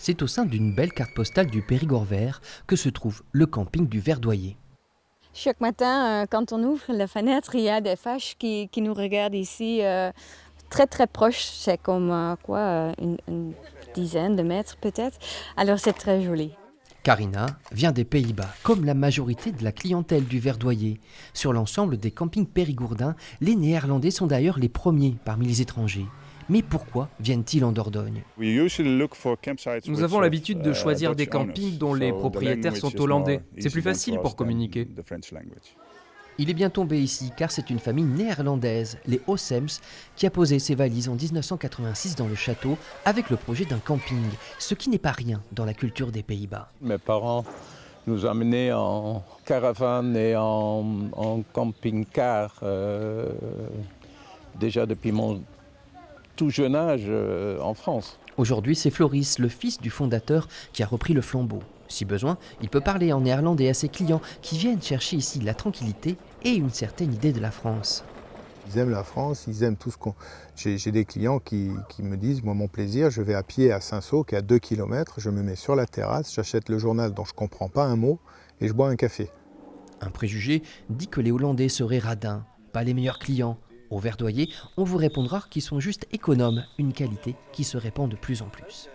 C'est au sein d'une belle carte postale du Périgord vert que se trouve le camping du Verdoyer. Chaque matin, quand on ouvre la fenêtre, il y a des vaches qui nous regardent ici très très proche. C'est comme une dizaine de mètres peut-être. Alors c'est très joli. Carina vient des Pays-Bas, comme la majorité de la clientèle du Verdoyer. Sur l'ensemble des campings périgourdins, les Néerlandais sont d'ailleurs les premiers parmi les étrangers. Mais pourquoi viennent-ils en Dordogne ? Nous avons l'habitude de choisir des campings dont les propriétaires sont hollandais. C'est plus facile pour communiquer. Il est bien tombé ici car c'est une famille néerlandaise, les Ossems, qui a posé ses valises en 1986 dans le château avec le projet d'un camping, ce qui n'est pas rien dans la culture des Pays-Bas. Mes parents nous amenaient en caravane et en camping-car déjà depuis mon tout jeune âge en France. Aujourd'hui, c'est Floris, le fils du fondateur, qui a repris le flambeau. Si besoin, il peut parler en néerlandais à ses clients qui viennent chercher ici la tranquillité et une certaine idée de la France. Ils aiment la France, ils aiment tout ce qu'on... J'ai des clients qui me disent, moi mon plaisir, je vais à pied à Saint-Saul, qui est à 2 km, je me mets sur la terrasse, j'achète le journal dont je ne comprends pas un mot et je bois un café. Un préjugé dit que les Hollandais seraient radins, pas les meilleurs clients. Au Verdoyer, on vous répondra qu'ils sont juste économes, une qualité qui se répand de plus en plus.